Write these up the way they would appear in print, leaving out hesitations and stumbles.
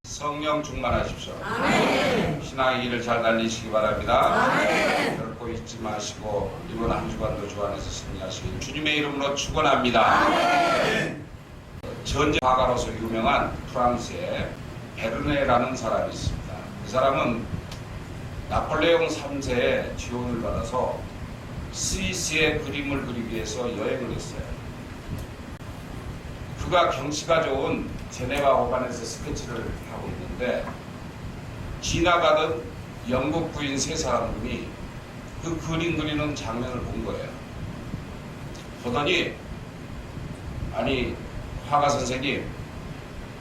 성령 충만하십시오. 아멘. 신앙의 길을 잘 달리시기 바랍니다. 아멘. 결코 잊지 마시고 이번 한 주간도 주 안에서 승리하시길 주님의 이름으로 축원합니다. 아멘. 전쟁 화가로서 유명한 프랑스의 베르네라는 사람이 있습니다. 그 사람은 나폴레옹 3세의 지원을 받아서 스위스의 그림을 그리기 위해서 여행을 했어요. 그가 경치가 좋은 제네바 호반에서 스케치를 하고 있는데 지나가던 영국 부인 세 사람들이 그 그림 그리는 장면을 본 거예요. 보더니 아니 화가 선생님,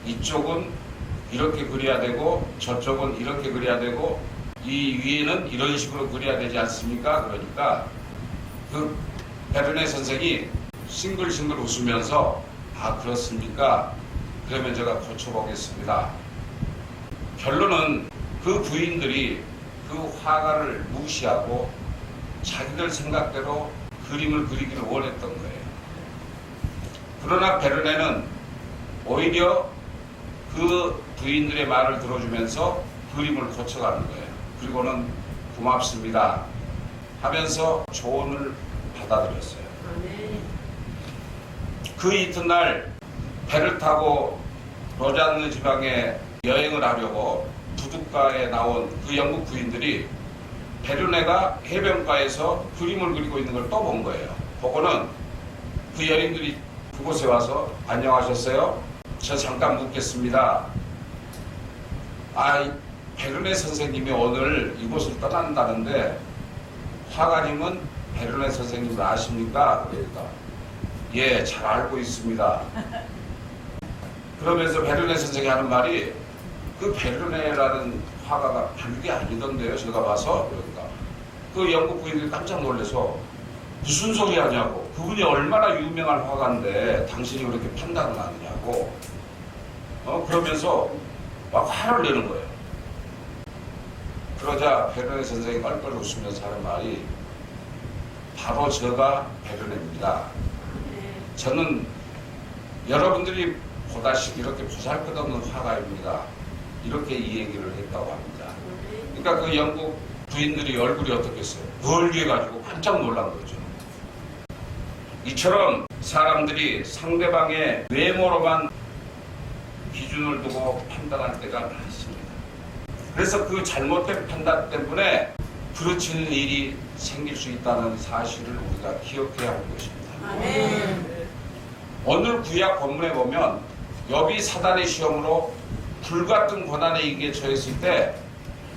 이쪽은 이렇게 그려야 되고 저쪽은 이렇게 그려야 되고 이 위에는 이런 식으로 그려야 되지 않습니까? 그러니까 그 베르네 선생이 싱글싱글 웃으면서 아 그렇습니까? 그러면 제가 고쳐보겠습니다. 결론은 그 부인들이 그 화가를 무시하고 자기들 생각대로 그림을 그리기를 원했던 거예요. 그러나 베르네는 오히려 그 부인들의 말을 들어주면서 그림을 고쳐가는 거예요. 그리고는 고맙습니다 하면서 조언을 받아들였어요. 그 이튿날 배를 타고 로잔느 지방에 여행을 하려고 부둣가에 나온 그 영국 부인들이 베르네가 해변가에서 그림을 그리고 있는 걸 또 본 거예요. 보고는 그 여인들이 그곳에 와서 안녕하셨어요? 저 잠깐 묻겠습니다. 베르네 선생님이 오늘 이곳을 떠난다는데 화가님은 베르네 선생님을 아십니까? 그러니까 예, 잘 알고 있습니다. 그러면서 베르네 선생이 하는 말이 그 베르네라는 화가가 별게 아니던데요. 제가 봐서. 그러니까 그 영국 부인들이 깜짝 놀라서 무슨 소리 하냐고. 그분이 얼마나 유명한 화가인데 당신이 그렇게 판단을 하느냐고. 그러면서 막 화를 내는 거예요. 그러자 베르네 선생이 껄껄 웃으면서 하는 말이 바로 제가 베르네입니다. 저는 여러분들이 보다시피 이렇게 보잘것없는 화가입니다. 이렇게 이 얘기를 했다고 합니다. 그러니까 그 영국 부인들이 얼굴이 어떻겠어요? 멀게가지고 깜짝 놀란 거죠. 이처럼 사람들이 상대방의 외모로만 기준을 두고 판단할 때가 많습니다. 그래서 그 잘못된 판단 때문에 부딪히는 일이 생길 수 있다는 사실을 우리가 기억해야 할 것입니다. 아멘. 오늘 구약 본문에 보면 욥이 사단의 시험으로 불같은 고난에 이기에 처했을 때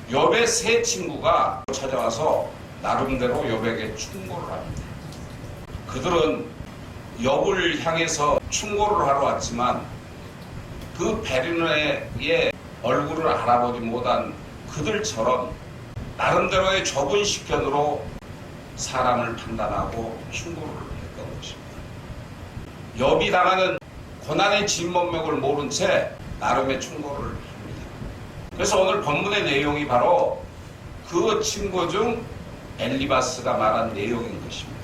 욥의 세 친구가 찾아와서 나름대로 욥에게 충고를 합니다. 그들은 욥을 향해서 충고를 하러 왔지만 그 베르네의 얼굴을 알아보지 못한 그들처럼 나름대로의 좁은 식견으로 사람을 판단하고 충고를 했던 것입니다. 욥이 당하는 고난의 진면목을 모른 채 나름의 충고를 합니다. 그래서 오늘 본문의 내용이 바로 그 친구 중 엘리바스가 말한 내용인 것입니다.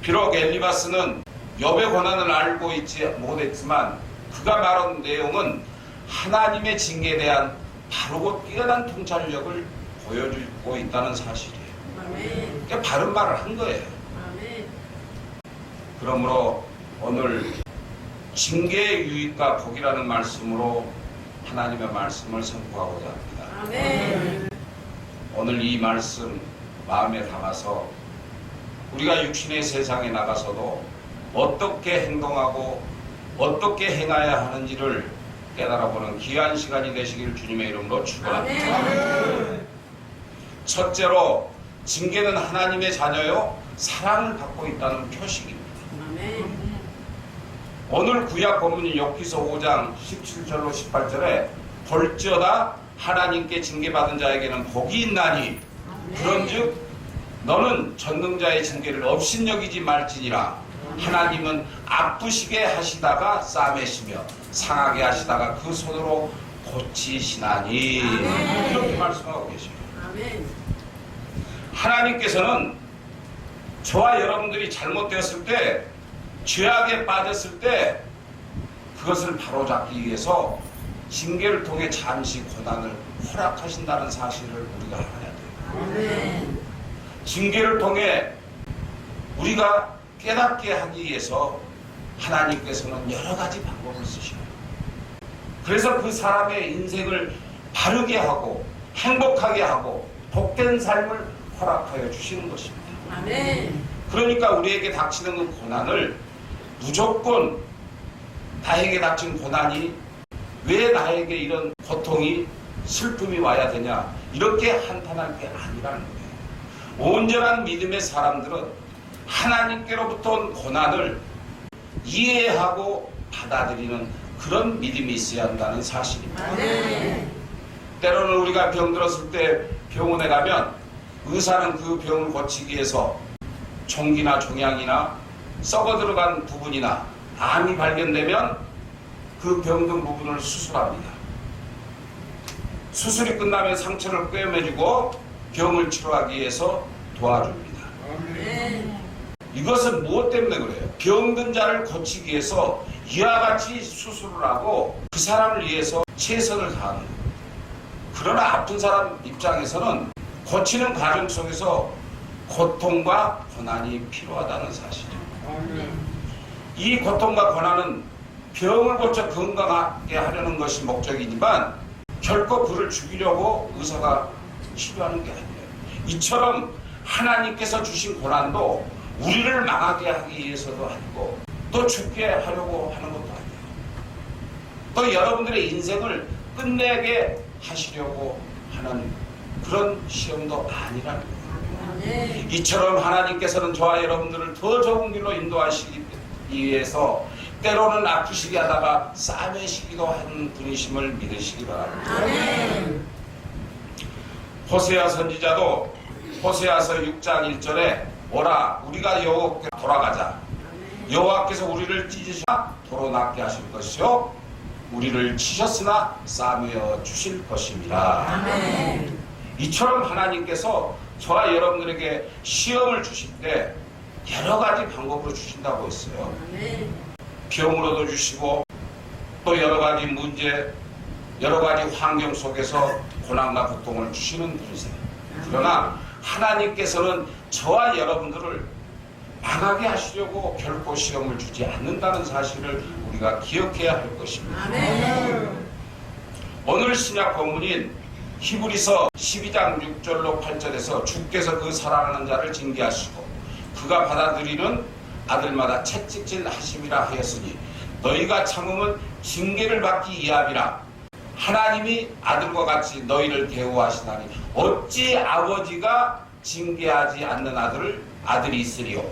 비록 엘리바스는 욥의 고난을 알고 있지 못했지만 그가 말한 내용은 하나님의 징계에 대한 바르고 뛰어난 통찰력을 보여주고 있다는 사실이에요. 그러니까 바른 말을 한 거예요. 그러므로 오늘 징계의 유익과 복이라는 말씀으로 하나님의 말씀을 선포하고자 합니다. 오늘 이 말씀 마음에 담아서 우리가 육신의 세상에 나가서도 어떻게 행동하고 어떻게 행해야 하는지를 깨달아보는 귀한 시간이 되시길 주님의 이름으로 축원합니다. 첫째로 징계는 하나님의 자녀요 사랑을 받고 있다는 표식입니다. 오늘 구약 본문인 욥기서 5장 17절로 18절에 볼지어다 하나님께 징계받은 자에게는 복이 있나니 그런즉 너는 전능자의 징계를 업신여기지 말지니라. 하나님은 아프시게 하시다가 싸매시며 상하게 하시다가 그 손으로 고치시나니. 이렇게 말씀하고 계십니다. 하나님께서는 저와 여러분들이 잘못되었을 때, 죄악에 빠졌을 때 그것을 바로잡기 위해서 징계를 통해 잠시 고난을 허락하신다는 사실을 우리가 알아야 돼요. 징계를 통해 우리가 깨닫게 하기 위해서 하나님께서는 여러 가지 방법을 쓰셔요. 그래서 그 사람의 인생을 바르게 하고 행복하게 하고 복된 삶을 허락하여 주시는 것입니다. 그러니까 우리에게 닥치는 그 고난을 무조건 나에게 닥친 고난이 왜 나에게 이런 고통이 슬픔이 와야 되냐 이렇게 한탄할 게 아니라는 거예요. 온전한 믿음의 사람들은 하나님께로부터 온 고난을 이해하고 받아들이는 그런 믿음이 있어야 한다는 사실입니다. 때로는 우리가 병들었을 때 병원에 가면 의사는 그 병을 고치기 위해서 종기나 종양이나 썩어 들어간 부분이나 암이 발견되면 그 병든 부분을 수술합니다. 수술이 끝나면 상처를 꿰매주고 병을 치료하기 위해서 도와줍니다. 이것은 무엇 때문에 그래요? 병든 자를 고치기 위해서 이와 같이 수술을 하고 그 사람을 위해서 최선을 다하는 거예요. 그러나 아픈 사람 입장에서는 고치는 과정 속에서 고통과 고난이 필요하다는 사실이죠. 이 고통과 고난은 병을 고쳐 건강하게 하려는 것이 목적이지만 결코 그를 죽이려고 의사가 치료하는 게 아니에요. 이처럼 하나님께서 주신 고난도 우리를 망하게 하기 위해서도 아니고 또 죽게 하려고 하는 것도 아니에요. 또 여러분들의 인생을 끝내게 하시려고 하는 그런 시험도 아니라는 거예요. 이처럼 하나님께서는 저와 여러분들을 더 좋은 길로 인도하시기 위해서 때로는 아프시게 하다가 싸매시기도 하는 분이심을 믿으시기 바랍니다. 호세아 선지자도 호세아서 6장 1절에 오라 우리가 여호와께 돌아가자. 여호와께서 우리를 찢으시나 도로 낫게 하실 것이요 우리를 치셨으나 싸매어 주실 것입니다. 이처럼 하나님께서 저와 여러분들에게 시험을 주실 때 여러 가지 방법으로 주신다고 했어요. 병으로도 주시고 또 여러 가지 문제, 여러 가지 환경 속에서 고난과 고통을 주시는 분이세요. 그러나 하나님께서는 저와 여러분들을 망하게 하시려고 결코 시험을 주지 않는다는 사실을 우리가 기억해야 할 것입니다. 오늘 신약 본문인 히브리서 12장 6절로 8절에서 주께서 그 사랑하는 자를 징계하시고 그가 받아들이는 아들마다 채찍질 하심이라 하였으니 너희가 참음은 징계를 받기 이함이라. 하나님이 아들과 같이 너희를 대우하시나니 어찌 아버지가 징계하지 않는 아들이 있으리요.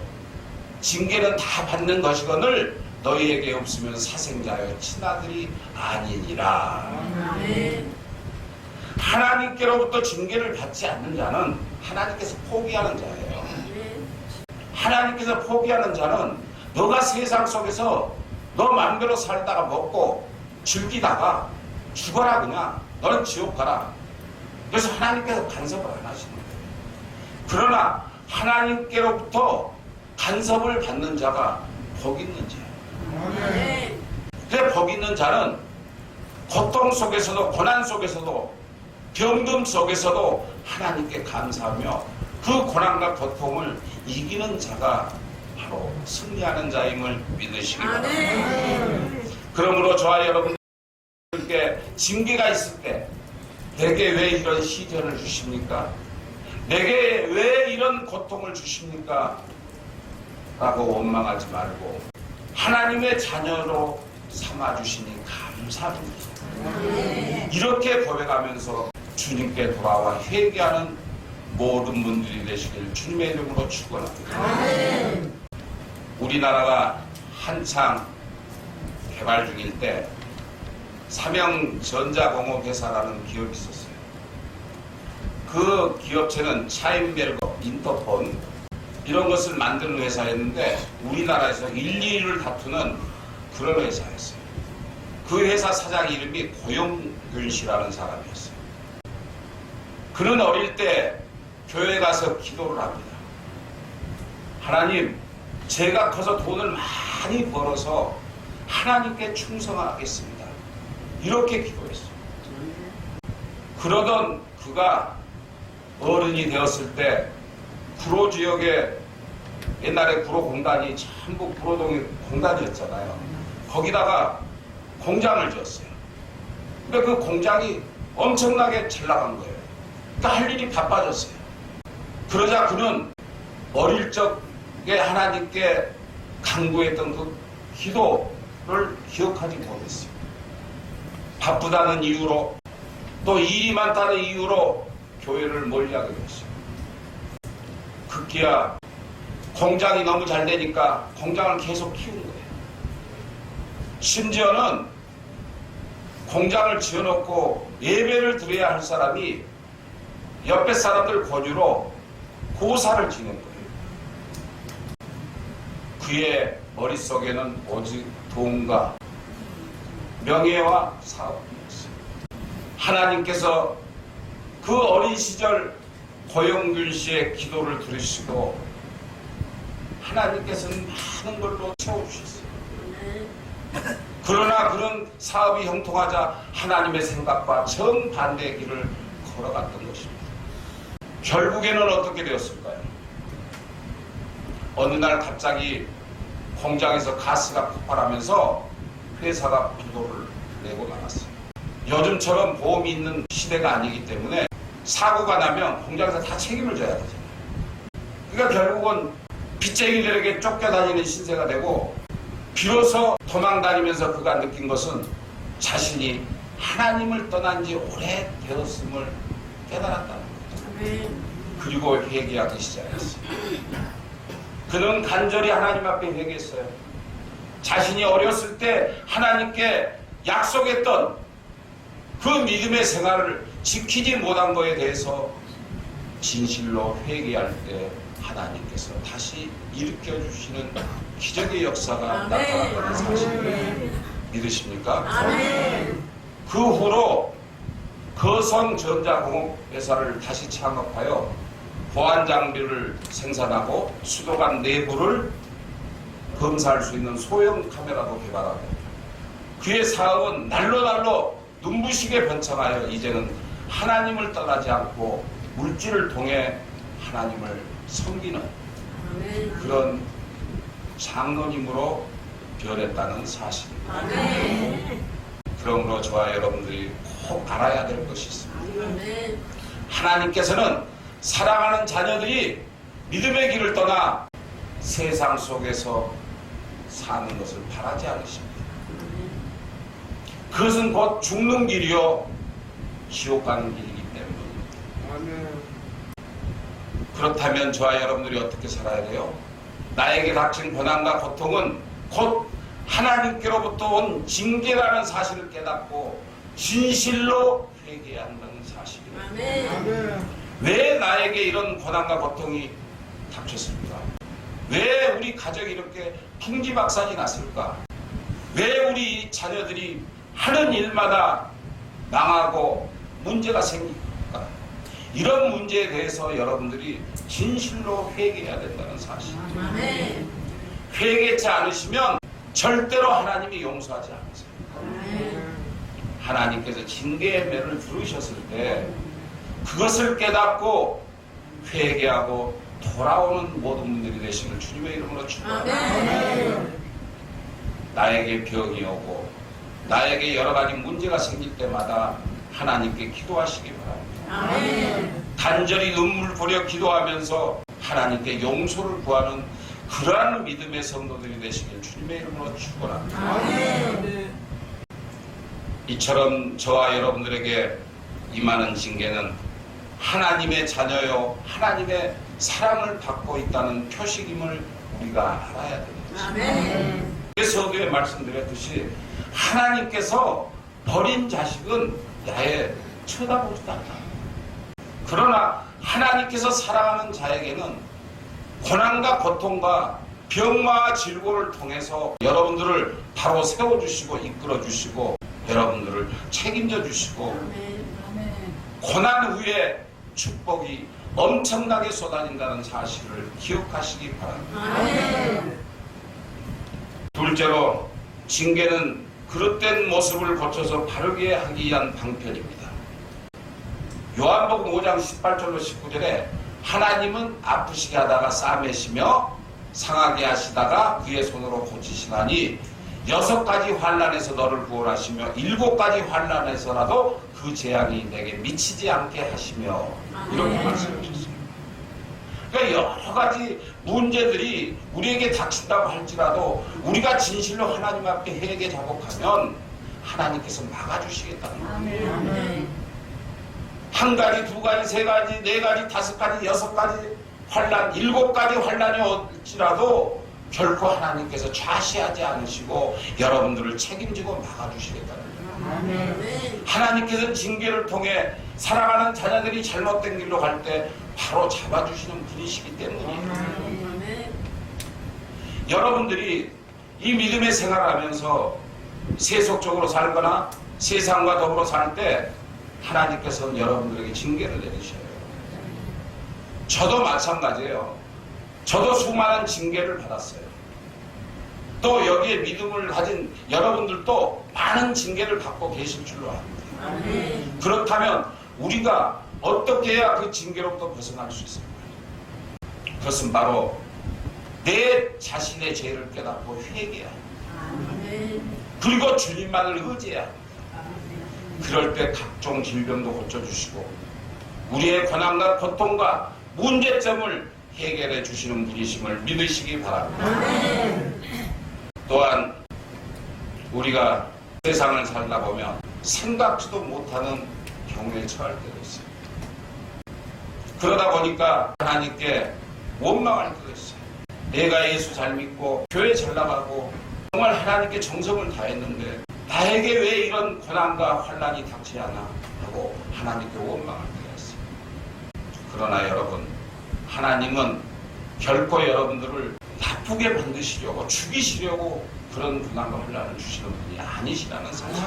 징계는 다 받는 것이거늘 너희에게 없으면 사생자여 친아들이 아니니라. 하나님께로부터 징계를 받지 않는 자는 하나님께서 포기하는 자예요. 하나님께서 포기하는 자는 너가 세상 속에서 너 마음대로 살다가 먹고 즐기다가 죽어라 그냥 너는 지옥 가라. 그래서 하나님께서 간섭을 안 하시는 거예요. 그러나 하나님께로부터 간섭을 받는 자가 복 있는 자예요. 그래서 복 있는 자는 고통 속에서도 고난 속에서도 병듦 속에서도 하나님께 감사하며 그 고난과 고통을 이기는 자가 바로 승리하는 자임을 믿으시기 바랍니다. 그러므로 저와 여러분들께 징계가 있을 때 내게 왜 이런 시련을 주십니까? 내게 왜 이런 고통을 주십니까? 라고 원망하지 말고 하나님의 자녀로 삼아주시니 감사합니다. 이렇게 고백하면서 주님께 돌아와 회개하는 모든 분들이 되시길 주님의 이름으로 축원합니다. 우리나라가 한창 개발 중일 때 삼양전자공업회사라는 기업이 있었어요. 그 기업체는 차인벨거, 인터폰 이런 것을 만드는 회사였는데 우리나라에서 1, 2위를 다투는 그런 회사였어요. 그 회사 사장 이름이 고용균 씨라는 사람이었어요. 그는 어릴 때 교회 가서 기도를 합니다. 하나님, 제가 커서 돈을 많이 벌어서 하나님께 충성하겠습니다. 이렇게 기도했어요. 그러던 그가 어른이 되었을 때 구로 지역에 옛날에 구로 공단이 전부 구로동이 공단이었잖아요. 거기다가 공장을 지었어요. 근데 그 공장이 엄청나게 잘 나간 거예요. 그러니까 할 일이 바빠졌어요. 그러자 그는 어릴 적에 하나님께 간구했던 그 기도를 기억하지 못했어요. 바쁘다는 이유로 또 일이 많다는 이유로 교회를 멀리하게 됐어요. 급기야 공장이 너무 잘 되니까 공장을 계속 키운 거예요. 심지어는 공장을 지어놓고 예배를 드려야 할 사람이 옆에 사람들 권유로 고사를 지낸 거예요. 그의 머릿속에는 오직 돈과 명예와 사업이었어요. 하나님께서 그 어린 시절 고영균 씨의 기도를 들으시고 하나님께서는 많은 걸로 채워주셨어요. 그러나 그런 사업이 형통하자 하나님의 생각과 정반대의 길을 걸어갔던 것입니다. 결국에는 어떻게 되었을까요? 어느 날 갑자기 공장에서 가스가 폭발하면서 회사가 부도를 내고 나갔어요. 요즘처럼 보험이 있는 시대가 아니기 때문에 사고가 나면 공장에서 다 책임을 져야 되잖아요. 그러니까 결국은 빚쟁이들에게 쫓겨다니는 신세가 되고 비로소 도망다니면서 그가 느낀 것은 자신이 하나님을 떠난 지 오래되었음을 깨달았다는 거죠. 그리고 회개하기 시작했어요. 그는 간절히 하나님 앞에 회개했어요. 자신이 어렸을 때 하나님께 약속했던 그 믿음의 생활을 지키지 못한 것에 대해서 진실로 회개할 때 하나님께서 다시 일으켜주시는 기적의 역사가 나타났다는 사실을 믿으십니까? 그 후로 거성전자공업회사를 다시 창업하여 보안장비를 생산하고 수도관 내부를 검사할 수 있는 소형 카메라도 개발하고 그의 사업은 날로 눈부시게 번창하여 이제는 하나님을 떠나지 않고 물질을 통해 하나님을 섬기는 그런 장로님으로 변했다는 사실입니다. 그러므로 저와 여러분들이 꼭 알아야 될 것이 있습니다. 하나님께서는 사랑하는 자녀들이 믿음의 길을 떠나 세상 속에서 사는 것을 바라지 않으십니다. 그것은 곧 죽는 길이요 지옥 가는 길이기 때문입니다. 그렇다면 저와 여러분들이 어떻게 살아야 돼요? 나에게 닥친 고난과 고통은 곧 하나님께로부터 온 징계라는 사실을 깨닫고 진실로 회개해야 한다는 사실입니다. 왜 나에게 이런 고난과 고통이 닥쳤습니까? 왜 우리 가족이 이렇게 풍지박산이 났을까? 왜 우리 자녀들이 하는 일마다 망하고 문제가 생길까? 이런 문제에 대해서 여러분들이 진실로 회개해야 된다는 사실. 회개치 않으시면 절대로 하나님이 용서하지 않으세요. 하나님께서 징계의 매를 부르셨을 때 그것을 깨닫고 회개하고 돌아오는 모든 분들이 되시는 주님의 이름으로 축원합니다. 나에게 병이 오고 나에게 여러 가지 문제가 생길 때마다 하나님께 기도하시기 바랍니다. 간절히 눈물 부려 기도하면서 하나님께 용서를 구하는 그러한 믿음의 성도들이 되시길 주님의 이름으로 축원합니다. 이처럼 저와 여러분들에게 임하는 징계는 하나님의 자녀요 하나님의 사랑을 받고 있다는 표식임을 우리가 알아야 됩니다. 서두에 말씀드렸듯이 하나님께서 버린 자식은 야에 쳐다보지도 않다. 그러나 하나님께서 사랑하는 자에게는 고난과 고통과 병마와 질고를 통해서 여러분들을 바로 세워주시고 이끌어주시고 여러분들을 책임져 주시고 고난 후에 축복이 엄청나게 쏟아진다는 사실을 기억하시기 바랍니다. 둘째로 징계는 그릇된 모습을 고쳐서 바르게 하기 위한 방편입니다. 요한복음 5장 18절로 19절에 하나님은 아프시게 하다가 싸매시며 상하게 하시다가 그의 손으로 고치시나니 6가지 환난에서 너를 구원하시며 7가지 환난에서라도 그 재앙이 내게 미치지 않게 하시며 이렇게 말씀하셨어요. 그러니까 여러 가지 문제들이 우리에게 닥친다고 할지라도 우리가 진실로 하나님 앞에 회개 자복하면 하나님께서 막아주시겠다는 거예요. 한 가지, 두 가지, 세 가지, 네 가지, 5가지, 6가지 환난, 7가지 환난이 올지라도 결코 하나님께서 좌시하지 않으시고 여러분들을 책임지고 막아주시겠다는 거예요. 하나님께서는 징계를 통해 사랑하는 자녀들이 잘못된 길로 갈 때 바로 잡아주시는 분이시기 때문이에요. 여러분들이 이 믿음의 생활을 하면서 세속적으로 살거나 세상과 더불어 살 때 하나님께서는 여러분들에게 징계를 내리셔요. 저도 마찬가지예요. 저도 수많은 징계를 받았어요. 또 여기에 믿음을 가진 여러분들도 많은 징계를 받고 계실 줄로 압니다. 그렇다면 우리가 어떻게 해야 그 징계로부터 벗어날 수 있을까요? 그것은 바로 내 자신의 죄를 깨닫고 회개해야 합니다. 그리고 주님만을 의지해야 합니다. 그럴 때 각종 질병도 고쳐주시고 우리의 고난과 고통과 문제점을 해결해 주시는 분이심을 믿으시기 바랍니다. 또한 우리가 세상을 살다 보면 생각지도 못하는 경우에 처할 때도 있어요. 그러다 보니까 하나님께 원망할 때도 있어요. 내가 예수 잘 믿고 교회 잘 나가고 정말 하나님께 정성을 다했는데 나에게 왜 이런 고난과 환난이 닥치지 않아 하고 하나님께 원망할 때가 있어요. 그러나 여러분, 하나님은 결코 여러분들을 나쁘게 만드시려고 죽이시려고 그런 고난과 환난을 주시는 분이 아니시라는 사실.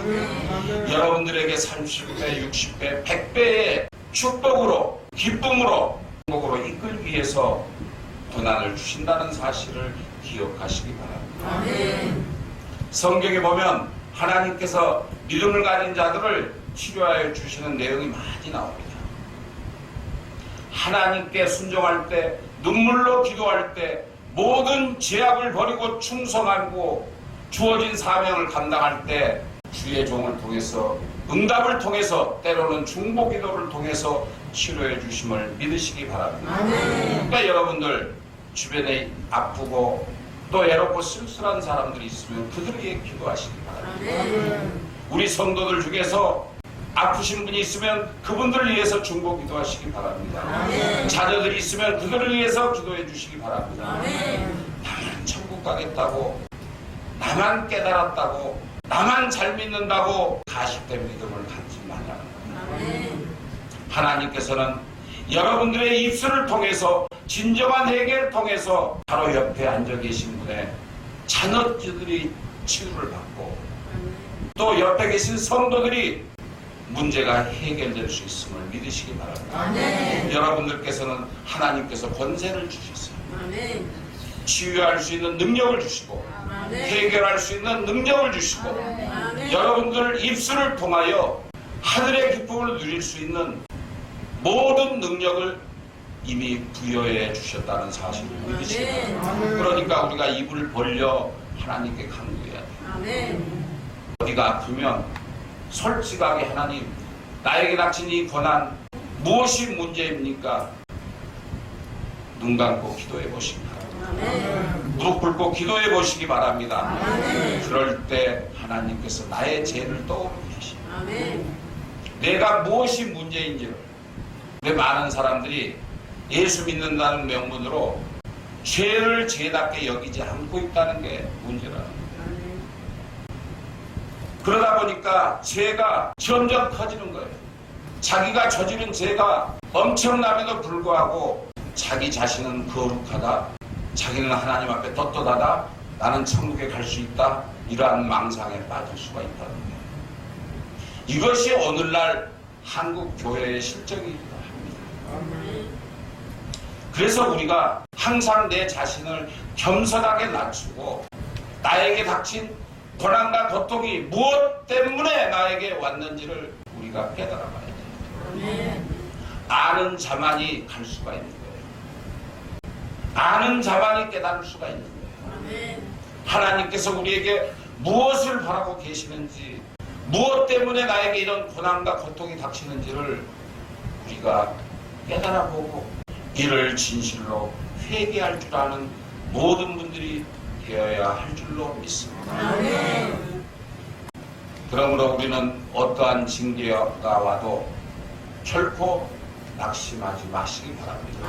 여러분들에게 30배, 60배, 100배의 축복으로, 기쁨으로, 행복으로 이끌기 위해서 고난을 주신다는 사실을 기억하시기 바랍니다. 성경에 보면 하나님께서 믿음을 가진 자들을 치료하여 주시는 내용이 많이 나옵니다. 하나님께 순종할 때, 눈물로 기도할 때, 모든 죄악을 버리고 충성하고 주어진 사명을 감당할 때 주의 종을 통해서 응답을 통해서 때로는 중보기도를 통해서 치료해 주심을 믿으시기 바랍니다. 그러니까 여러분들 주변에 아프고 또 외롭고 쓸쓸한 사람들이 있으면 그들을 위해 기도하시기 바랍니다. 우리 성도들 중에서 아프신 분이 있으면 그분들을 위해서 중보 기도하시기 바랍니다. 자녀들이 있으면 그들을 위해서 기도해 주시기 바랍니다. 나만 천국 가겠다고, 나만 깨달았다고, 나만 잘 믿는다고 가식된 믿음을 갖지 말라는 겁니다. 하나님께서는 여러분들의 입술을 통해서 진정한 회개를 통해서 바로 옆에 앉아 계신 분의 자녀들이 치유를 받고 또 옆에 계신 성도들이 문제가 해결될 수 있음을 믿으시기 바랍니다. 여러분들께서는 하나님께서 권세를 주셨어요. 치유할 수 있는 능력을 주시고 해결할 수 있는 능력을 주시고 여러분들 입술을 통하여 하늘의 기쁨을 누릴 수 있는 모든 능력을 이미 부여해 주셨다는 사실을 믿으시기 바랍니다. 그러니까 우리가 입을 벌려 하나님께 간구해야 돼요. 어디가 아프면 솔직하게 하나님, 나에게 닥친 이 고난 무엇이 문제입니까? 눈 감고 기도해 보시기 바랍니다. 무릎 꿇고 기도해 보시기 바랍니다. 그럴 때 하나님께서 나의 죄를 떠오르게 하십니다. 내가 무엇이 문제인지를. 근데 많은 사람들이 예수 믿는다는 명분으로 죄를 죄답게 여기지 않고 있다는 게 문제라는 거예요. 그러다 보니까 죄가 점점 커지는 거예요. 자기가 저지른 죄가 엄청남에도 불구하고 자기 자신은 거룩하다, 자기는 하나님 앞에 떳떳하다, 나는 천국에 갈 수 있다, 이러한 망상에 빠질 수가 있다는 거예요. 이것이 오늘날 한국 교회의 실정이기도 합니다. 그래서 우리가 항상 내 자신을 겸손하게 낮추고 나에게 닥친 고난과 고통이 무엇 때문에 나에게 왔는지를 우리가 깨달아 봐야 돼요. 아는 자만이 갈 수가 있는 거예요. 아는 자만이 깨달을 수가 있는 거예요. 하나님께서 우리에게 무엇을 바라고 계시는지, 무엇 때문에 나에게 이런 고난과 고통이 닥치는지를 우리가 깨달아보고 이를 진실로 회개할 줄 아는 모든 분들이 되어야 할 줄로 믿습니다. 그러므로 우리는 어떠한 징계가 와도 결코 낙심하지 마시기 바랍니다.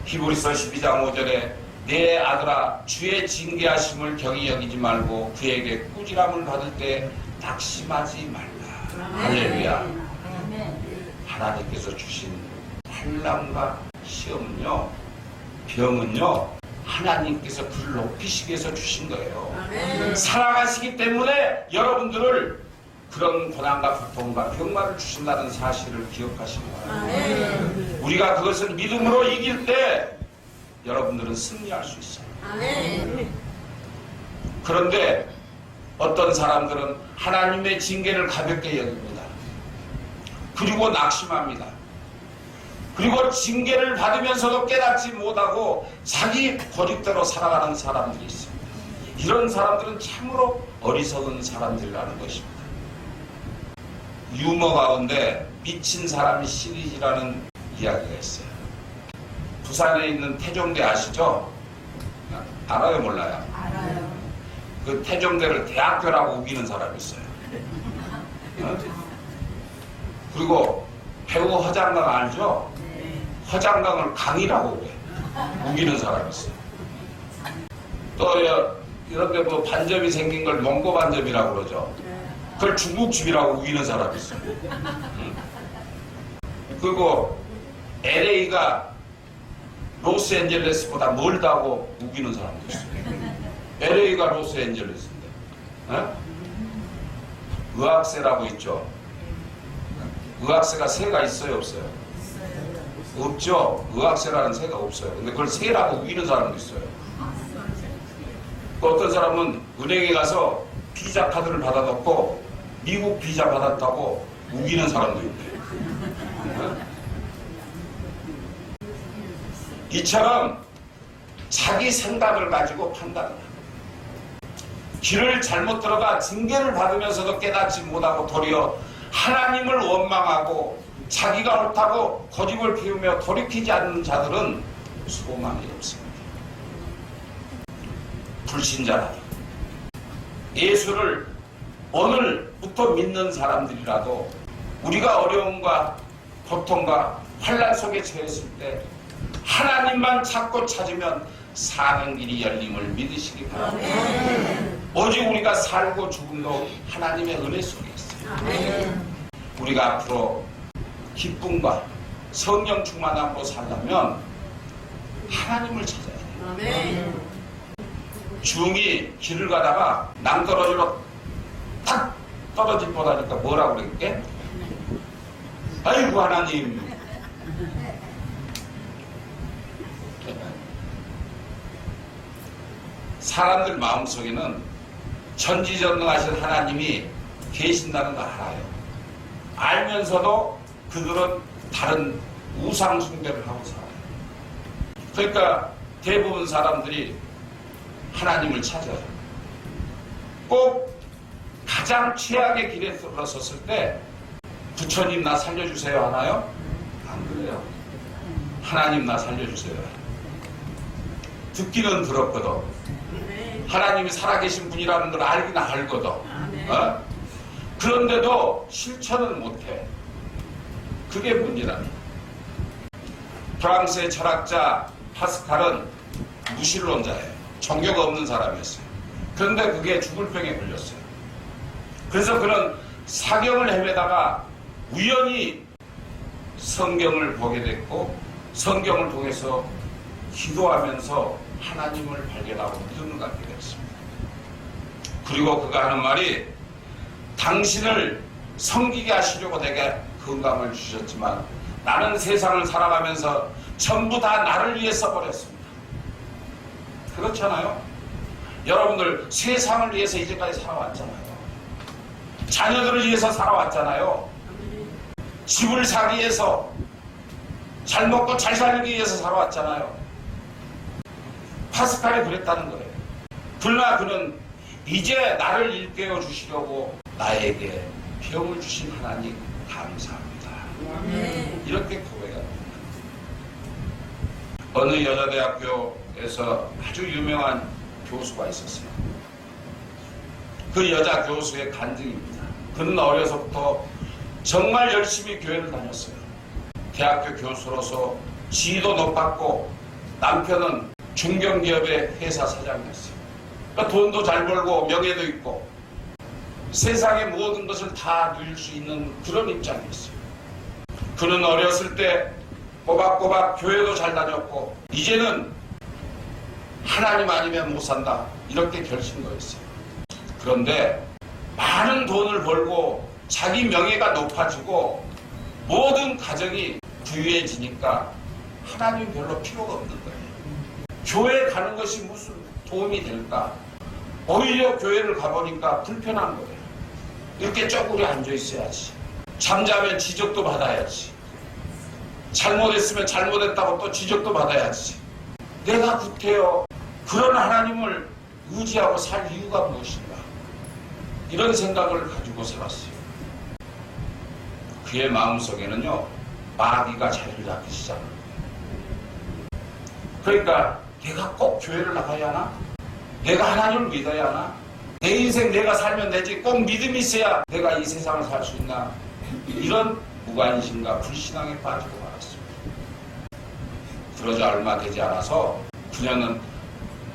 히브리서 12장 5절에 내 아들아 주의 징계하심을 경히 여기지 말고 그에게 꾸지람을 받을 때 낙심하지 말라. 할렐루야. 하나님께서 주신 환난과 시험은요, 병은요, 하나님께서 그를 높이시기 위해서 주신 거예요. 사랑하시기 때문에 여러분들을 그런 고난과 고통과 병마를 주신다는 사실을 기억하시기 바랍니다. 우리가 그것을 믿음으로 이길 때 여러분들은 승리할 수 있어요. 그런데 어떤 사람들은 하나님의 징계를 가볍게 여깁니다. 그리고 낙심합니다. 그리고 징계를 받으면서도 깨닫지 못하고 자기 고집대로 살아가는 사람들이 있습니다. 이런 사람들은 참으로 어리석은 사람들이라는 것입니다. 유머 가운데 미친 사람이 시리즈라는 이야기가 있어요. 부산에 있는 태종대 아시죠? 알아요, 몰라요? 알아요. 그 태종대를 대학교라고 우기는 사람이 있어요. 그리고 배우 허장강 알죠? 허장강을 강이라고 그래. 우기는 사람이 있어요. 또 이런데 뭐 반점이 생긴 걸 몽고 반점이라고 그러죠. 그걸 중국집이라고 우기는 사람이 있어요. 그리고 LA가 로스앤젤레스보다 멀다고 우기는 사람도 있어요. LA가 로스앤젤레스인데. 의학세라고 있죠. 의학세가 세가 있어요, 없어요? 없죠. 의학세라는 세가 없어요. 근데 그걸 세라고 우기는 사람도 있어요. 또 어떤 사람은 은행에 가서 비자 카드를 받아놓고 미국 비자 받았다고 우기는 사람도 있대요. 이처럼 자기 생각을 가지고 판단을 합니다. 길을 잘못 들어가 징계를 받으면서도 깨닫지 못하고 도리어 하나님을 원망하고 자기가 옳다고 고집을 피우며 돌이키지 않는 자들은 소망이 없습니다. 불신자라도 예수를 오늘부터 믿는 사람들이라도 우리가 어려움과 고통과 환난 속에 처했을 때 하나님만 찾고 찾으면 사는 길이 열림을 믿으시기 바랍니다. 오직 우리가 살고 죽음도 하나님의 은혜 속에 있어요. 우리가 앞으로 기쁨과 성령 충만함으로 살려면 하나님을 찾아야 돼요. 중이 길을 가다가 낭떠러지로 탁 떨어질 뻔하니까 뭐라고 그랬게? 아이고 하나님. 사람들 마음속에는 전지전능하신 하나님이 계신다는 거 알아요. 알면서도 그들은 다른 우상 숭배를 하고 살아요. 그러니까 대부분 사람들이 하나님을 찾아요. 꼭 가장 최악의 길에 들어섰을 때 부처님 나 살려주세요 하나요? 안 그래요. 하나님 나 살려주세요. 듣기는 들었거든. 하나님이 살아계신 분이라는 걸 알긴 알거든. 그런데도 실천을 못해. 그게 문제랍니다. 프랑스의 철학자 파스칼은 무신론자예요. 종교가 없는 사람이었어요. 그런데 그게 죽을 병에 걸렸어요. 그래서 그는 사경을 헤매다가 우연히 성경을 보게 됐고 성경을 통해서 기도하면서 하나님을 발견하고 믿음을 갖게 됐습니다. 그리고 그가 하는 말이 당신을 섬기게 하시려고 내게 건강을 주셨지만 나는 세상을 살아가면서 전부 다 나를 위해 써버렸습니다. 그렇잖아요. 여러분들 세상을 위해서 이제까지 살아왔잖아요. 자녀들을 위해서 살아왔잖아요. 집을 사기 위해서, 잘 먹고 잘 살기 위해서 살아왔잖아요. 파스칼이 그랬다는 거예요. 그러나 그는 이제 나를 일깨워 주시려고 나에게 병을 주신 하나님 감사합니다. 이렇게 고백합니다. 어느 여자대학교에서 아주 유명한 교수가 있었어요. 그 여자 교수의 간증입니다. 그는 어려서부터 정말 열심히 교회를 다녔어요. 대학교 교수로서 지위도 높았고 남편은 중견기업의 회사 사장이었어요. 그러니까 돈도 잘 벌고 명예도 있고 세상의 모든 것을 다 누릴 수 있는 그런 입장이었어요. 그는 어렸을 때 꼬박꼬박 교회도 잘 다녔고 이제는 하나님 아니면 못 산다 이렇게 결심거였어요. 그런데 많은 돈을 벌고 자기 명예가 높아지고 모든 가정이 부유해지니까 하나님 별로 필요가 없는 거예요. 교회 가는 것이 무슨 도움이 될까? 오히려 교회를 가보니까 불편한 거예요. 이렇게 쪼그려 앉아 있어야지. 잠자면 지적도 받아야지. 잘못했으면 잘못했다고 또 지적도 받아야지. 내가 구태여 그런 하나님을 의지하고 살 이유가 무엇인가? 이런 생각을 가지고 살았어요. 그의 마음속에는요, 마귀가 자리를 잡기 시작합니다. 그러니까 내가 꼭 교회를 나가야 하나? 내가 하나님을 믿어야 하나? 내 인생 내가 살면 되지. 꼭 믿음이 있어야 내가 이 세상을 살 수 있나? 이런 무관심과 불신앙에 빠지고 말았습니다. 그러자 얼마 되지 않아서 그녀는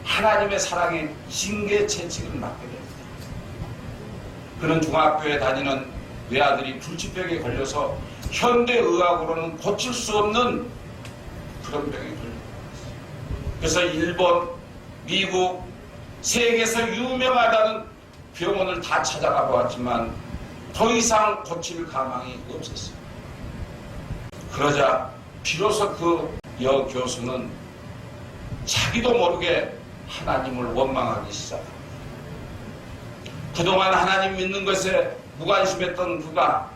하나님의 사랑에 징계 채찍을 맞게 됩니다. 그는 중학교에 다니는 외아들이 불치병에 걸려서 현대의학으로는 고칠 수 없는 그런 병에 걸립니다. 그래서 일본, 미국, 세계에서 유명하다는 병원을 다 찾아가 보았지만 더 이상 고칠 가망이 없었어요. 그러자 비로소 그 여교수는 자기도 모르게 하나님을 원망하기 시작합니다. 그동안 하나님 믿는 것에 무관심했던 그가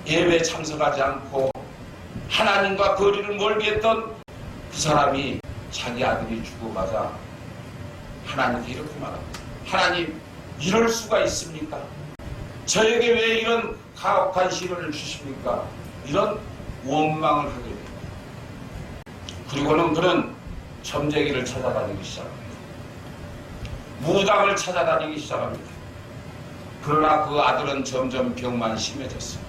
예배에 참석하지 않고 하나님과 거리를 멀게 했던 그 사람이 자기 아들이 죽어가자 하나님께 이렇게 말합니다. 하나님, 이럴 수가 있습니까? 저에게 왜 이런 가혹한 시련을 주십니까? 이런 원망을 하게 됩니다. 그리고는 그는 점쟁이를 찾아다니기 시작합니다. 무당을 찾아다니기 시작합니다. 그러나 그 아들은 점점 병만 심해졌어요.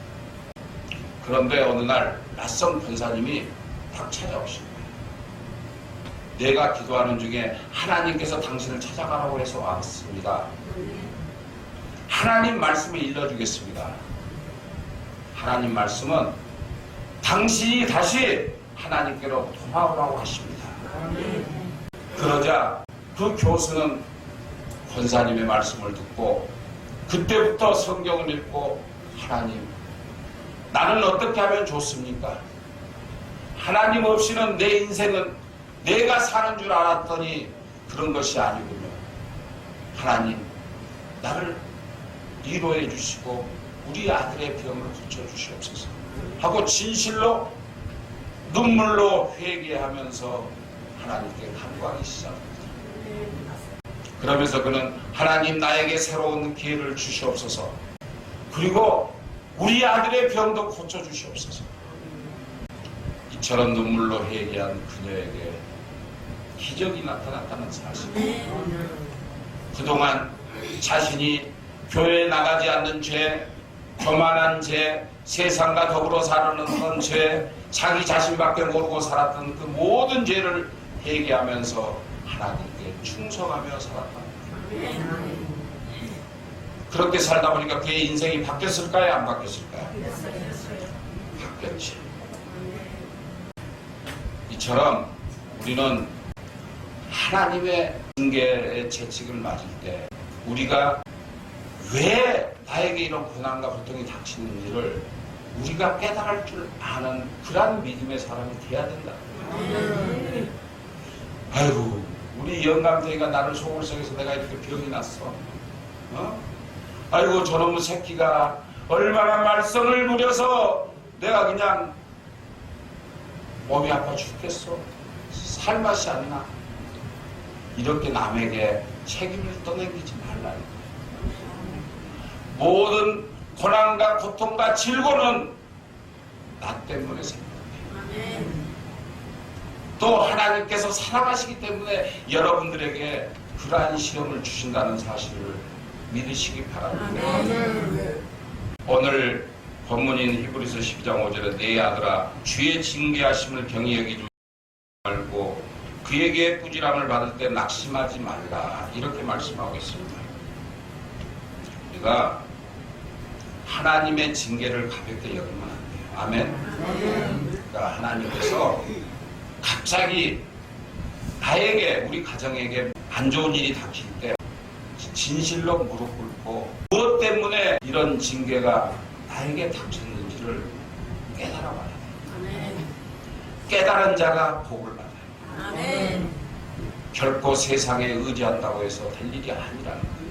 그런데 어느 날 낯선 권사님이 딱 찾아오십니다. 내가 기도하는 중에 하나님께서 당신을 찾아가라고 해서 왔습니다. 하나님 말씀을 일러주겠습니다. 하나님 말씀은 당신이 다시 하나님께로 돌아오라고 하십니다. 그러자 그 교수는 권사님의 말씀을 듣고 그때부터 성경을 읽고 하나님, 나는 어떻게 하면 좋습니까? 하나님 없이는 내 인생은 내가 사는 줄 알았더니 그런 것이 아니군요. 하나님, 나를 위로해 주시고 우리 아들의 병을 고쳐주시옵소서 하고 진실로 눈물로 회개하면서 하나님께 간구하기 시작합니다. 그러면서 그는 하나님, 나에게 새로운 기회를 주시옵소서, 그리고 우리 아들의 병도 고쳐주시옵소서. 이처럼 눈물로 회개한 그녀에게 기적이 나타났다는 사실. 그동안 자신이 교회에 나가지 않는 죄, 교만한 죄, 세상과 더불어 살아가는 죄, 자기 자신밖에 모르고 살았던 그 모든 죄를 회개하면서 하나님께 충성하며 살았다. 그렇게 살다 보니까 그의 인생이 바뀌었을까요? 안 바뀌었을까요? 바뀌었지. 이처럼 우리는 하나님의 징계의 채찍을 맞을 때 우리가 왜 나에게 이런 고난과 고통이 닥치는지를 우리가 깨달을 줄 아는 그런 믿음의 사람이 돼야 된다. 아이고, 우리 영감탱이가 나를 속을 썩여서 내가 이렇게 병이 났어. 아이고 저놈의 새끼가 얼마나 말썽을 부려서 내가 그냥 몸이 아파 죽겠어. 살 맛이 안 나. 이렇게 남에게 책임을 떠넘기지 말라. 모든 고난과 고통과 질고는 나 때문에 생겨요. 또 하나님께서 사랑하시기 때문에 여러분들에게 그러한 시험을 주신다는 사실을 믿으시기 바랍니다. 오늘 본문인 히브리서 12장 5절에 내 아들아 주의 징계하심을 경히 여기지 말고 그에게 꾸지람을 받을 때 낙심하지 말라 이렇게 말씀하고 있습니다. 우리가 하나님의 징계를 가볍게 여기면 안 돼요. 아멘. 그러니까 하나님께서 갑자기 나에게 우리 가정에게 안 좋은 일이 닥칠 때 진실로 무릎 꿇고 무엇 때문에 이런 징계가 나에게 닥쳤는지를 깨달아 봐야 돼요. 깨달은 자가 복을 받아요. 결코 세상에 의지한다고 해서 될 일이 아니라는 거예요.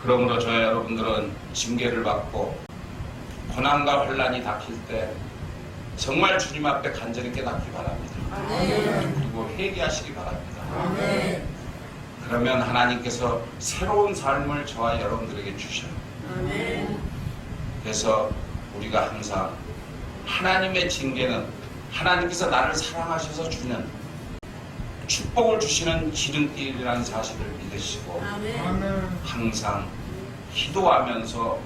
그러므로 저와 여러분들은 징계를 받고 고난과 환난이 닥칠 때 정말 주님 앞에 간절히 깨닫기 바랍니다. 그리고 회개하시기 바랍니다. 그러면 하나님께서 새로운 삶을 저와 여러분들에게 주셔요. 그래서 우리가 항상 하나님의 징계는 하나님께서 나를 사랑하셔서 주는 축복을 주시는 기름길이라는 사실을 믿으시고 항상 기도하면서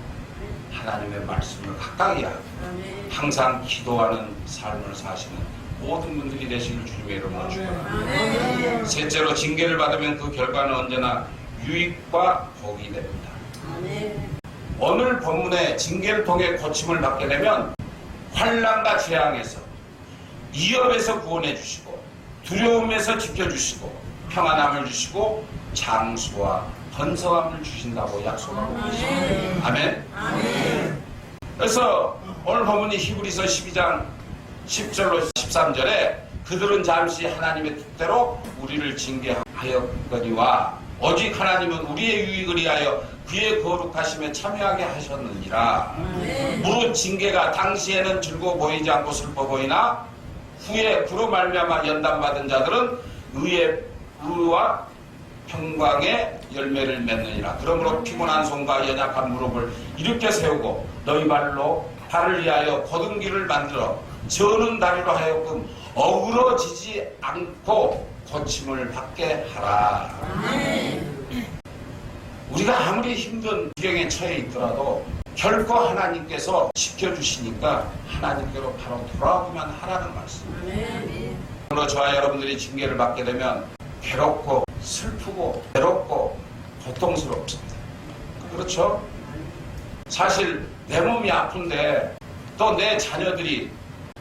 하나님의 말씀을 가까이 하고 항상 기도하는 삶을 사시는 모든 분들이 되시길 주님의 이름으로 축원합니다. 셋째로 징계를 받으면 그 결과는 언제나 유익과 복이 됩니다. 오늘 본문의 징계를 통해 고침을 받게 되면 환난과 재앙에서 위협에서 구원해 주시고 두려움에서 지켜주시고 평안함을 주시고 장수와 번성함을 주신다고 약속하고 계십니다. 아멘. 그래서 오늘 본문이 히브리서 12장 10절로 13절에 그들은 잠시 하나님의 뜻대로 우리를 징계하였거니와 오직 하나님은 우리의 유익을 위하여 그의 거룩하심에 참여하게 하셨느니라. 무릇 징계가 당시에는 즐거워 보이지 않고 슬퍼 보이나 후에 그로 말미암아 연단받은 자들은 의와 평강의 열매를 맺느니라. 그러므로 피곤한 손과 연약한 무릎을 일으켜 세우고 너희 발을 위하여 곧은 길을 만들어 저는 다리로 하여금 어그러지지 않고 고침을 받게 하라. 우리가 아무리 힘든 지경에 처해 있더라도 결코 하나님께서 지켜주시니까 하나님께로 바로 돌아오기만 하라는 말씀입니다. 그러므로 저와 여러분들이 징계를 받게 되면 괴롭고 슬프고 괴롭고 고통스럽습니다. 그렇죠? 사실 내 몸이 아픈데 또 내 자녀들이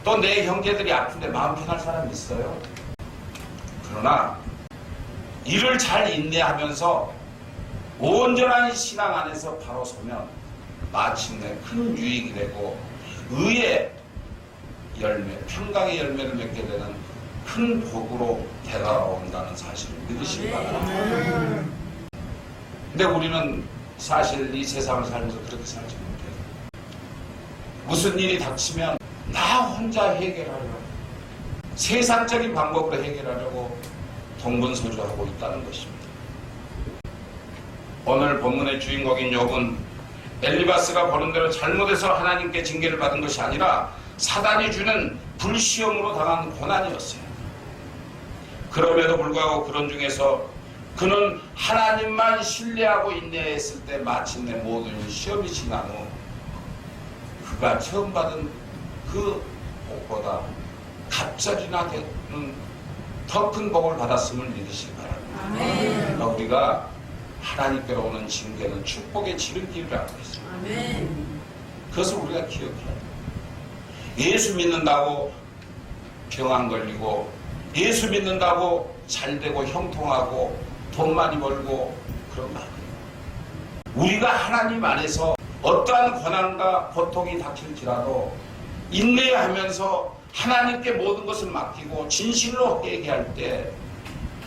또 내 형제들이 아픈데 마음 편할 사람이 있어요? 그러나 이를 잘 인내하면서 온전한 신앙 안에서 바로 서면 마침내 큰 유익이 되고 의의 열매, 평강의 열매를 맺게 되는 큰 복으로 되돌아온다는 사실을 믿으시기 바랍니다. 근데 우리는 사실 이 세상을 살면서 그렇게 살지 못해요. 무슨 일이 닥치면 나 혼자 해결하려고 세상적인 방법으로 해결하려고 동분서주하고 있다는 것입니다. 오늘 본문의 주인공인 욥은 엘리바스가 보는 대로 잘못해서 하나님께 징계를 받은 것이 아니라 사단이 주는 불시험으로 당한 고난이었어요. 그럼에도 불구하고 그런 중에서 그는 하나님만 신뢰하고 인내했을 때 마침내 모든 시험이 지난 후 그가 처음 받은 그 복보다 갑절이나 되는 더 큰 복을 받았음을 믿으시기 바랍니다. 그러니까 우리가 하나님께로 오는 징계는 축복의 지름길이라고 했습니다. 그것을 우리가 기억해야 돼요. 예수 믿는다고 병 안 걸리고 예수 믿는다고 잘되고 형통하고 돈 많이 벌고 그런 거 아니에요. 우리가 하나님 안에서 어떠한 고난과 고통이 닥칠지라도 인내하면서 하나님께 모든 것을 맡기고 진실로 회개할 때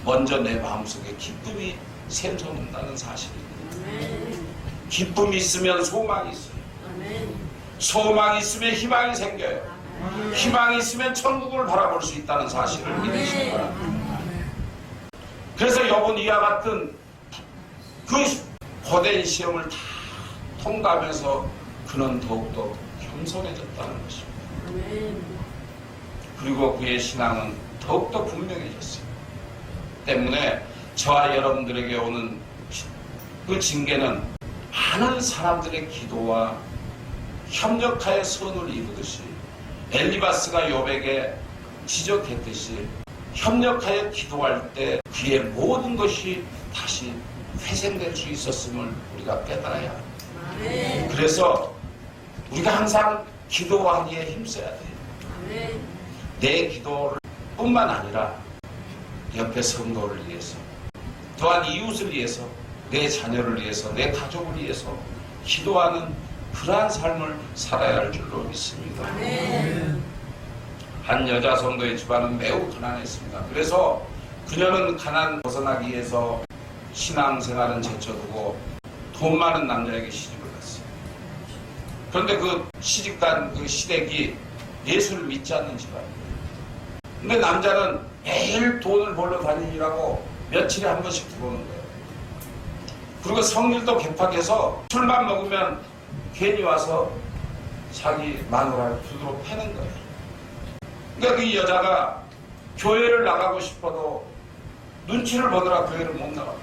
먼저 내 마음속에 기쁨이 샘솟는다는 사실입니다. 기쁨이 있으면 소망이 있어요. 소망이 있으면 희망이 생겨요. 희망이 있으면 천국을 바라볼 수 있다는 사실을 믿으시기 바랍니다. 그래서 여러분 이와 같은 그 고된 시험을 다 통과하면서 그는 더욱더 겸손해졌다는 것입니다. 그리고 그의 신앙은 더욱더 분명해졌어요. 때문에 저와 여러분들에게 오는 그 징계는 많은 사람들의 기도와 협력하여 선을 이루듯이 엘리바스가 욥에게 지적했듯이 협력하여 기도할 때 그의 모든 것이 다시 회생될 수 있었음을 우리가 깨달아야 합니다. 그래서 우리가 항상 기도하기에 힘써야 돼요. 내 기도를 뿐만 아니라 옆에 성도를 위해서 또한 이웃을 위해서 내 자녀를 위해서 내 가족을 위해서 기도하는 그러한 삶을 살아야 할 줄로 믿습니다. 한 여자 성도의 집안은 매우 가난했습니다. 그래서 그녀는 가난 벗어나기 위해서 신앙생활은 제쳐두고 돈 많은 남자에게 시집을 갔어요. 그런데 그 시집간 그 시댁이 예수를 믿지 않는 집안이에요. 근데 남자는 매일 돈을 벌러 다니느라고 며칠에 한 번씩 들어오는 거예요. 그리고 성질도 개팍해서 술만 먹으면 괜히 와서 자기 마누라를 두드러 패는 거예요. 그러니까 그 여자가 교회를 나가고 싶어도 눈치를 보느라 교회를 못 나가요.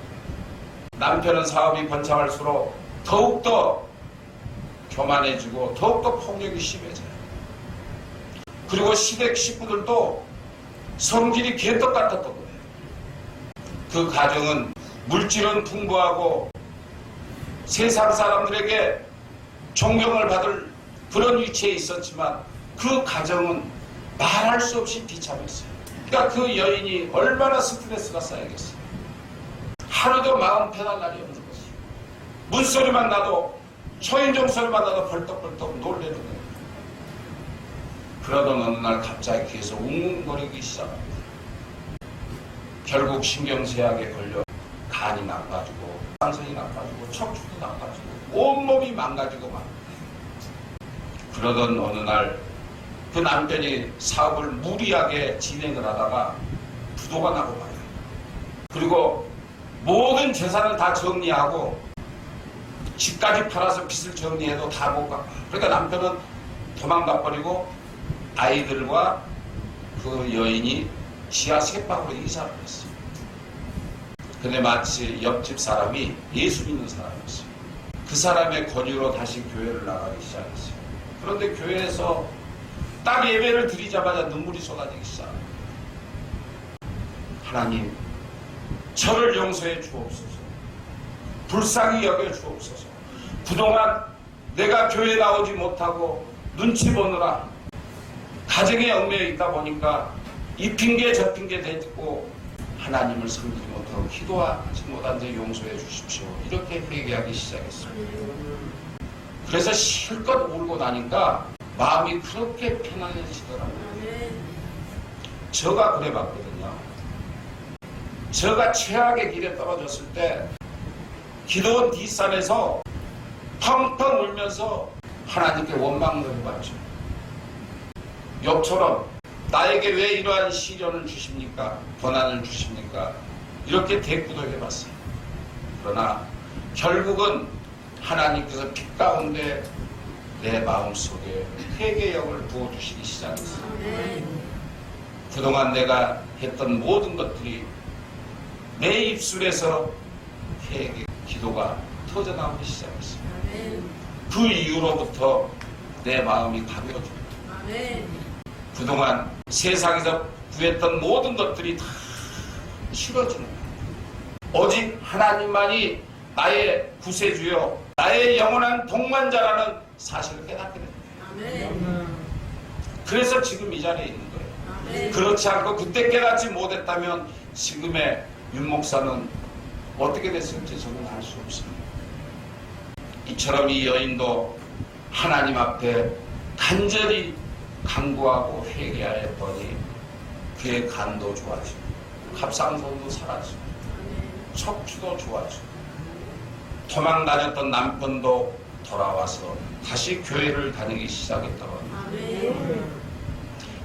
남편은 사업이 번창할수록 더욱더 교만해지고 더욱더 폭력이 심해져요. 그리고 시댁 식구들도 성질이 개떡 같았던 거예요. 그 가정은 물질은 풍부하고 세상 사람들에게 존경을 받을 그런 위치에 있었지만 그 가정은 말할 수 없이 비참했어요. 그러니까 그 여인이 얼마나 스트레스가 쌓이겠어요. 하루도 마음 편할 날이 없는 거지. 문소리만 나도 초인종 소리만 나도 벌떡벌떡 놀래는 거예요. 그러던 어느 날 갑자기 귀에서 웅웅거리기 시작합니다. 결국 신경쇠약에 걸려 간이 나빠지고 상선이 나빠지고 척추도 나빠지고 온몸이 망가지고 막. 그러던 어느 날 그 남편이 사업을 무리하게 진행을 하다가 부도가 나고 말아요. 그리고 모든 재산을 다 정리하고 집까지 팔아서 빚을 정리해도 다 못 갚아. 그러니까 남편은 도망가 버리고 아이들과 그 여인이 지하 세방으로 이사를 했어요. 근데 마치 옆집 사람이 예수 믿는 사람이었어요. 그 사람의 권유로 다시 교회를 나가기 시작했어요. 그런데 교회에서 딱 예배를 드리자마자 눈물이 쏟아지기 시작합니다. 하나님, 저를 용서해 주옵소서. 불쌍히 여겨 주옵소서. 그동안 내가 교회 나오지 못하고 눈치 보느라 가정에 얽매여 있다 보니까 이 핑계 저 핑계 대고 하나님을 섬기지 못하고 기도하지 못한 데 용서해 주십시오. 이렇게 회개하기 시작했어요. 그래서 실컷 울고 나니까 마음이 그렇게 편안해지더라고요. 저가 그래 봤거든요. 저가 최악의 길에 떨어졌을 때 기도원 뒷산에서 펑펑 울면서 하나님께 원망을 해봤죠. 욥처럼 나에게 왜 이러한 시련을 주십니까? 고난을 주십니까? 이렇게 대꾸도 해봤어요. 그러나 결국은 하나님께서 빛 가운데 내 마음속에 회개력을 부어주시기 시작했어요. 그동안 내가 했던 모든 것들이 내 입술에서 회개, 기도가 터져나오기 시작했어요. 그 이후로부터 내 마음이 가벼워집니다. 그동안 세상에서 구했던 모든 것들이 다 싫어지는 거예요. 오직 하나님만이 나의 구세주요, 나의 영원한 동반자라는 사실을 깨닫게 됩니다. 그래서 지금 이 자리에 있는 거예요. 그렇지 않고 그때 깨닫지 못했다면 지금의 윤 목사는 어떻게 됐을지 저는 알 수 없습니다. 이처럼 이 여인도 하나님 앞에 간절히 간구하고 회개하였더니 그의 간도 좋아지고 갑상선도 사라지고 척추도 좋아지고 도망 다녔던 남편도 돌아와서 다시 교회를 다니기 시작했다고 합니다.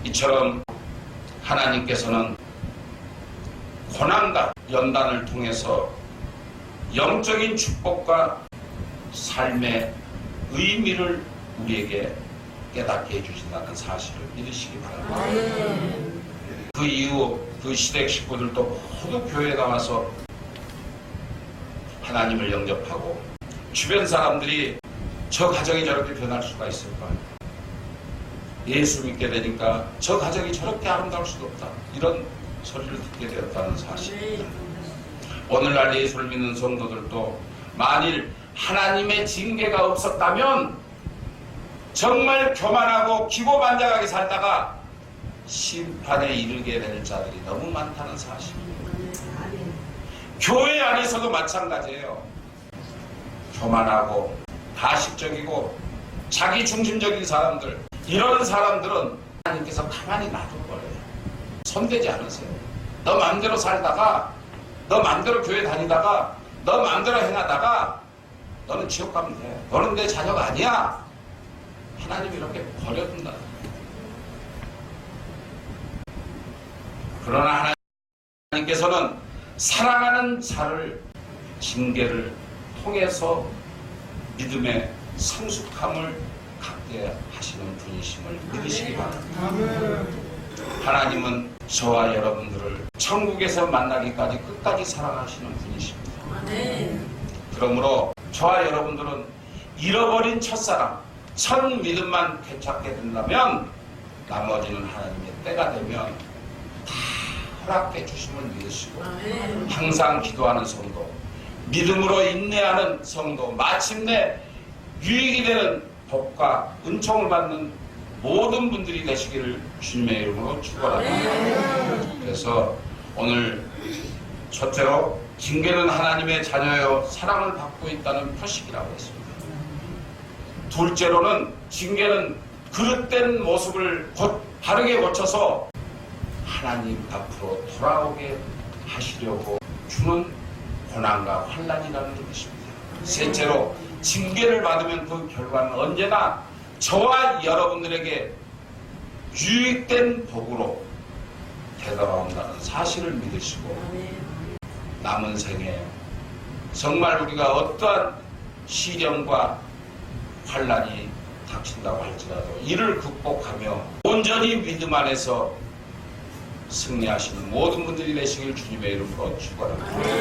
이처럼 하나님께서는 고난과 연단을 통해서 영적인 축복과 삶의 의미를 우리에게 깨닫게 해주신다는 사실을 믿으시기 바랍니다. 그 이후 그 시댁 식구들도 모두 교회에 나와서 하나님을 영접하고 주변 사람들이 저 가정이 저렇게 변할 수가 있을까? 예수 믿게 되니까 저 가정이 저렇게 아름다울 수도 없다. 이런 소리를 듣게 되었다는 사실입니다. 오늘날 예수를 믿는 성도들도 만일 하나님의 징계가 없었다면 정말 교만하고 기고만장하게 살다가 심판에 이르게 될 자들이 너무 많다는 사실입니다. 교회 안에서도 마찬가지예요. 교만하고 가식적이고 자기 중심적인 사람들, 이런 사람들은 하나님께서 가만히 놔둘 거예요. 손대지 않으세요. 너 마음대로 살다가, 너 마음대로 교회 다니다가, 너 마음대로 행하다가 너는 지옥 가면 돼. 너는 내 자녀가 아니야. 하나님이 이렇게 버려둔다. 그러나 하나님께서는 사랑하는 자를 징계를 통해서 믿음의 성숙함을 갖게 하시는 분이심을 믿으시기 바랍니다. 하나님은 저와 여러분들을 천국에서 만나기까지 끝까지 사랑하시는 분이십니다. 그러므로 저와 여러분들은 잃어버린 첫사랑, 첫 믿음만 되찾게 된다면 나머지는 하나님의 때가 되면 다 허락해 주심을 믿으시고 항상 기도하는 성도, 믿음으로 인내하는 성도, 마침내 유익이 되는 복과 은총을 받는 모든 분들이 되시기를 주님의 이름으로 축원합니다. 그래서 오늘 첫째로 징계는 하나님의 자녀여 사랑을 받고 있다는 표식이라고 했습니다. 둘째로는 징계는 그릇된 모습을 바르게 고쳐서 하나님 앞으로 돌아오게 하시려고 주는 고난과 환난이라는 것입니다. 셋째로 징계를 받으면 그 결과는 언제나 저와 여러분들에게 유익된 복으로 되돌아온다는 사실을 믿으시고 남은 생에 정말 우리가 어떠한 시련과 환난이 닥친다고 할지라도 이를 극복하며 온전히 믿음 안에서 승리하시는 모든 분들이 되시길 주님의 이름으로 축원합니다.